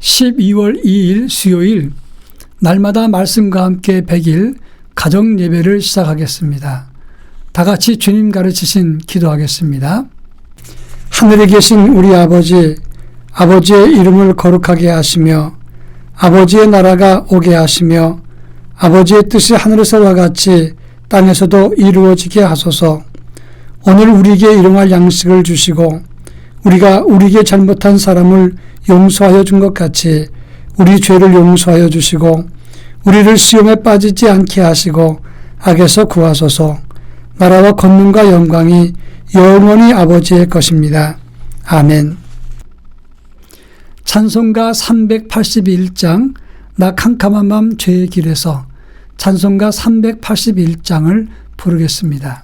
12월 2일 수요일 날마다 말씀과 함께 100일 가정 예배를 시작하겠습니다. 다 같이 주님 가르치신 기도하겠습니다. 하늘에 계신 우리 아버지, 아버지의 이름을 거룩하게 하시며 아버지의 나라가 오게 하시며 아버지의 뜻이 하늘에서와 같이 땅에서도 이루어지게 하소서. 오늘 우리에게 일용할 양식을 주시고 우리가 우리에게 잘못한 사람을 용서하여 준 것 같이 우리 죄를 용서하여 주시고 우리를 시험에 빠지지 않게 하시고 악에서 구하소서. 나라와 권능과 영광이 영원히 아버지의 것입니다. 아멘. 찬송가 381장 나 캄캄한 맘 죄의 길에서 찬송가 381장을 부르겠습니다.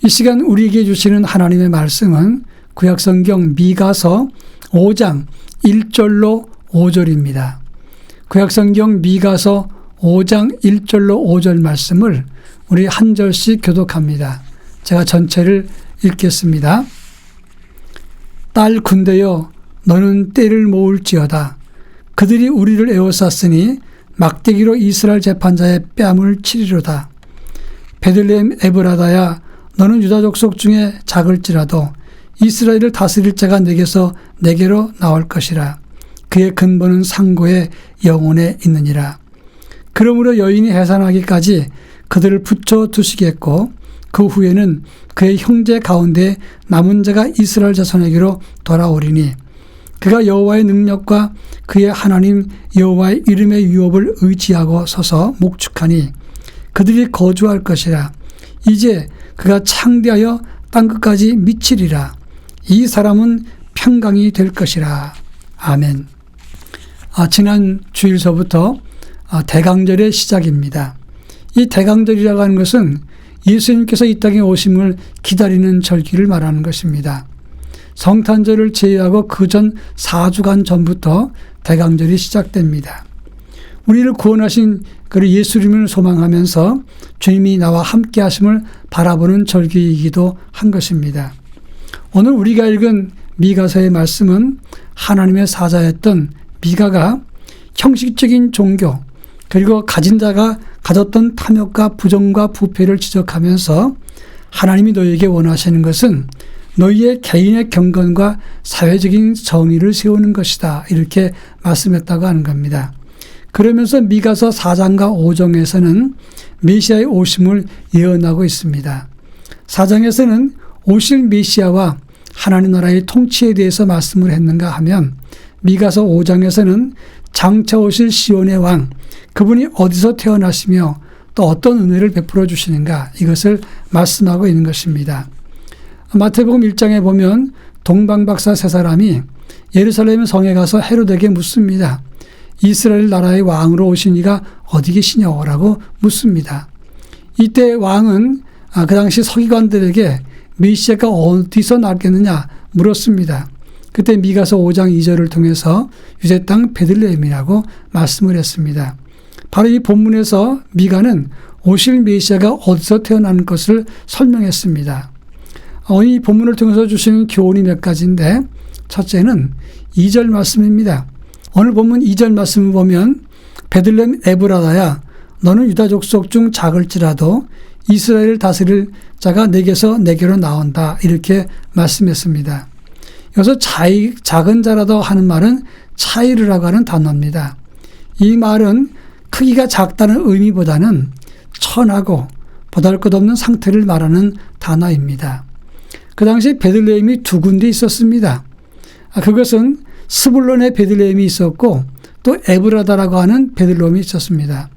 이 시간 우리에게 주시는 하나님의 말씀은 구약성경 미가서 5장 1절로 5절입니다. 구약성경 미가서 5장 1절로 5절 말씀을 우리 한 절씩 교독합니다. 제가 전체를 읽겠습니다. 딸 군대여 너는 떼를 모을지어다. 그들이 우리를 에워쌌으니 막대기로 이스라엘 재판자의 뺨을 치리로다. 베들레헴 에브라다야 너는 유다 족속 중에 작을지라도 이스라엘을 다스릴 자가 내게로 나올 것이라. 그의 근본은 상고의 영혼에 있느니라. 그러므로 여인이 해산하기까지 그들을 붙여 두시겠고 그 후에는 그의 형제 가운데 남은 자가 이스라엘 자손에게로 돌아오리니 그가 여호와의 능력과 그의 하나님 여호와의 이름의 유업을 의지하고 서서 목축하니 그들이 거주할 것이라. 이제 그가 창대하여 땅끝까지 미치리라. 이 사람은 평강이 될 것이라. 아멘. 지난 주일서부터 대강절의 시작입니다. 이 대강절이라고 하는 것은 예수님께서 이 땅에 오심을 기다리는 절기를 말하는 것입니다. 성탄절을 제외하고 그 전 4주간 전부터 대강절이 시작됩니다. 우리를 구원하신 그 예수님을 소망하면서 주님이 나와 함께 하심을 바라보는 절기이기도 한 것입니다. 오늘 우리가 읽은 미가서의 말씀은 하나님의 사자였던 미가가 형식적인 종교 그리고 가진 자가 가졌던 탐욕과 부정과 부패를 지적하면서 하나님이 너희에게 원하시는 것은 너희의 개인의 경건과 사회적인 정의를 세우는 것이다. 이렇게 말씀했다고 하는 겁니다. 그러면서 미가서 4장과 5장에서는 메시아의 오심을 예언하고 있습니다. 4장에서는 오실 메시아와 하나님 나라의 통치에 대해서 말씀을 했는가 하면 미가서 5장에서는 장차 오실 시온의 왕, 그분이 어디서 태어나시며 또 어떤 은혜를 베풀어 주시는가 이것을 말씀하고 있는 것입니다. 마태복음 1장에 보면 동방박사 세 사람이 예루살렘 성에 가서 헤롯에게 묻습니다. 이스라엘 나라의 왕으로 오신 이가 어디 계시냐고 묻습니다. 이때 왕은 그 당시 서기관들에게 메시아가 어디서 나겠느냐 물었습니다. 그때 미가서 5장 2절을 통해서 유대 땅 베들레헴이라고 말씀을 했습니다. 바로 이 본문에서 미가는 오실 메시아가 어디서 태어나는 것을 설명했습니다. 이 본문을 통해서 주시는 교훈이 몇 가지인데 첫째는 2절 말씀입니다. 오늘 본문 2절 말씀을 보면 베들레헴 에브라다야 너는 유다 족속 중 작을지라도 이스라엘을 다스릴 자가 내게서 내게로 나온다 이렇게 말씀했습니다. 여기서 작은 자라도 하는 말은 차이르라고 하는 단어입니다. 이 말은 크기가 작다는 의미보다는 천하고 보잘것없는 상태를 말하는 단어입니다. 그 당시 베들레헴이 두 군데 있었습니다. 그것은 스불론의 베들레헴이 있었고 또 에브라다라고 하는 베들레헴이 있었습니다.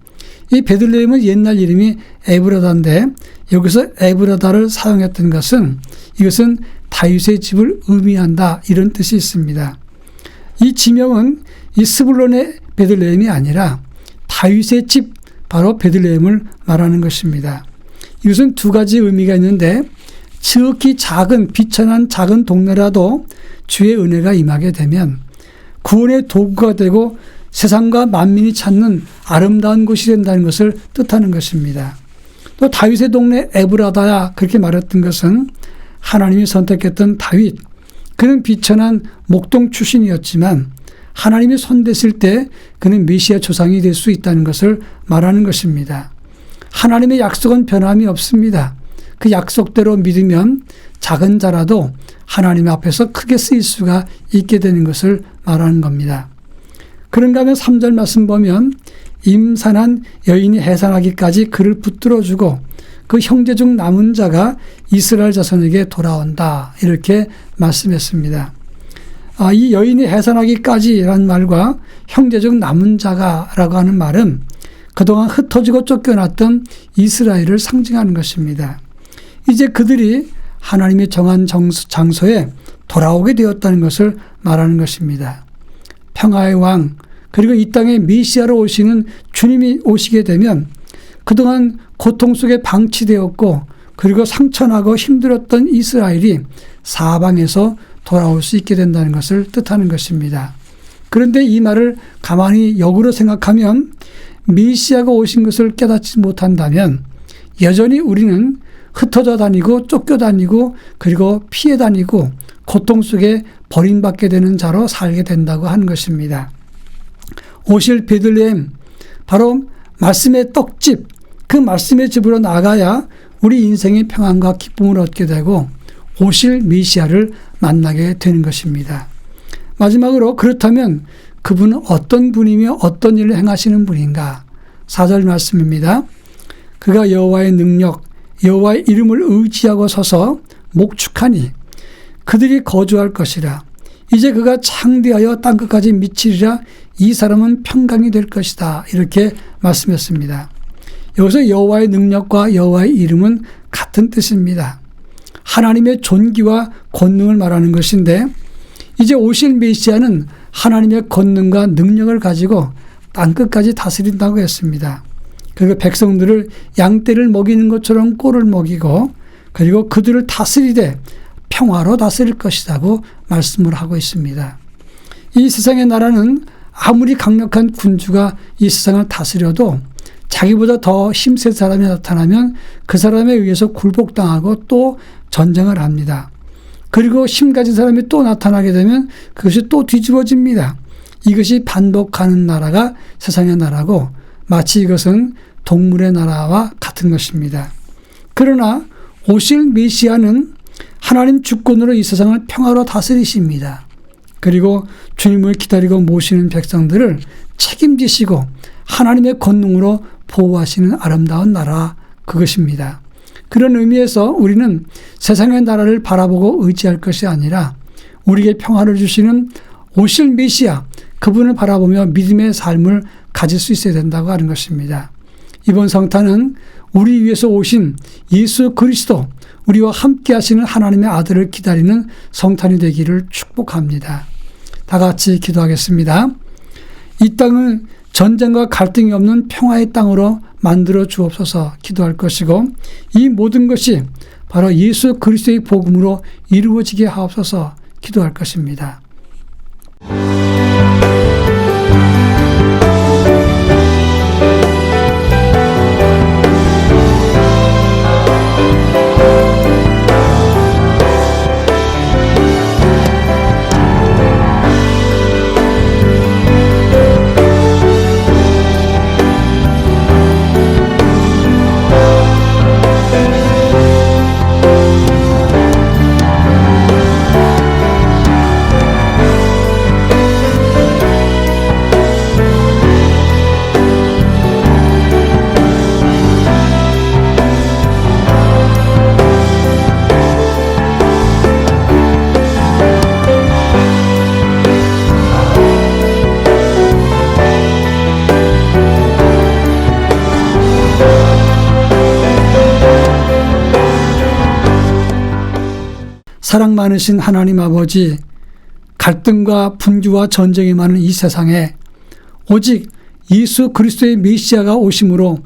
이 베들레헴은 옛날 이름이 에브라다인데 여기서 에브라다를 사용했던 것은 이것은 다윗의 집을 의미한다 이런 뜻이 있습니다. 이 지명은 이 스불론의 베들레헴이 아니라 다윗의 집 바로 베들레헴을 말하는 것입니다. 이것은 두 가지 의미가 있는데 지극히 작은 비천한 작은 동네라도 주의 은혜가 임하게 되면 구원의 도구가 되고 세상과 만민이 찾는 아름다운 곳이 된다는 것을 뜻하는 것입니다. 또 다윗의 동네 에브라다야 그렇게 말했던 것은 하나님이 선택했던 다윗, 그는 비천한 목동 출신이었지만 하나님이 손대실 때 그는 메시아 조상이 될 수 있다는 것을 말하는 것입니다. 하나님의 약속은 변함이 없습니다. 그 약속대로 믿으면 작은 자라도 하나님 앞에서 크게 쓰일 수가 있게 되는 것을 말하는 겁니다. 그런가 하면 3절 말씀 보면 임산한 여인이 해산하기까지 그를 붙들어주고 그 형제 중 남은 자가 이스라엘 자손에게 돌아온다 이렇게 말씀했습니다. 이 여인이 해산하기까지라는 말과 형제 중 남은 자가라고 하는 말은 그동안 흩어지고 쫓겨났던 이스라엘을 상징하는 것입니다. 이제 그들이 하나님이 정한 장소에 돌아오게 되었다는 것을 말하는 것입니다. 평화의 왕 그리고 이 땅에 메시아로 오시는 주님이 오시게 되면 그동안 고통 속에 방치되었고 그리고 상처나고 힘들었던 이스라엘이 사방에서 돌아올 수 있게 된다는 것을 뜻하는 것입니다. 그런데 이 말을 가만히 역으로 생각하면 메시아가 오신 것을 깨닫지 못한다면 여전히 우리는 흩어져 다니고 쫓겨 다니고 그리고 피해 다니고 고통 속에 버림받게 되는 자로 살게 된다고 하는 것입니다. 오실 베들레헴 바로 말씀의 떡집 그 말씀의 집으로 나가야 우리 인생의 평안과 기쁨을 얻게 되고 오실 메시아를 만나게 되는 것입니다. 마지막으로 그렇다면 그분은 어떤 분이며 어떤 일을 행하시는 분인가? 4절 말씀입니다. 그가 여호와의 능력 여호와의 이름을 의지하고 서서 목축하니 그들이 거주할 것이라. 이제 그가 창대하여 땅끝까지 미치리라. 이 사람은 평강이 될 것이다. 이렇게 말씀했습니다. 여기서 여호와의 능력과 여호와의 이름은 같은 뜻입니다. 하나님의 존귀와 권능을 말하는 것인데 이제 오실 메시아는 하나님의 권능과 능력을 가지고 땅끝까지 다스린다고 했습니다. 그리고 백성들을 양떼를 먹이는 것처럼 꼴을 먹이고 그리고 그들을 다스리되 평화로 다스릴 것이라고 말씀을 하고 있습니다. 이 세상의 나라는 아무리 강력한 군주가 이 세상을 다스려도 자기보다 더 힘센 사람이 나타나면 그 사람에 의해서 굴복당하고 또 전쟁을 합니다. 그리고 힘 가진 사람이 또 나타나게 되면 그것이 또 뒤집어집니다. 이것이 반복하는 나라가 세상의 나라고 마치 이것은 동물의 나라와 같은 것입니다. 그러나 오실 메시아는 하나님 주권으로 이 세상을 평화로 다스리십니다. 그리고 주님을 기다리고 모시는 백성들을 책임지시고 하나님의 권능으로 보호하시는 아름다운 나라, 그것입니다. 그런 의미에서 우리는 세상의 나라를 바라보고 의지할 것이 아니라 우리에게 평화를 주시는 오실 메시아, 그분을 바라보며 믿음의 삶을 가질 수 있어야 된다고 하는 것입니다. 이번 성탄은 우리 위해서 오신 예수 그리스도, 우리와 함께 하시는 하나님의 아들을 기다리는 성탄이 되기를 축복합니다. 다 같이 기도하겠습니다. 이 땅을 전쟁과 갈등이 없는 평화의 땅으로 만들어 주옵소서 기도할 것이고, 이 모든 것이 바로 예수 그리스도의 복음으로 이루어지게 하옵소서 기도할 것입니다. 사랑 많으신 하나님 아버지, 갈등과 분주와 전쟁이 많은 이 세상에 오직 예수 그리스도의 메시아가 오심으로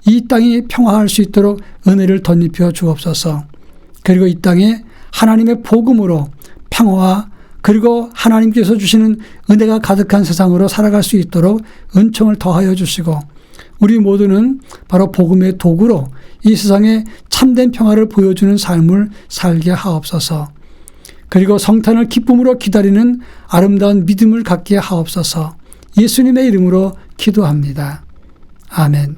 이 땅이 평화할 수 있도록 은혜를 덧입혀 주옵소서. 그리고 이 땅에 하나님의 복음으로 평화와 그리고 하나님께서 주시는 은혜가 가득한 세상으로 살아갈 수 있도록 은총을 더하여 주시고, 우리 모두는 바로 복음의 도구로 이 세상에 참된 평화를 보여주는 삶을 살게 하옵소서. 그리고 성탄을 기쁨으로 기다리는 아름다운 믿음을 갖게 하옵소서. 예수님의 이름으로 기도합니다. 아멘.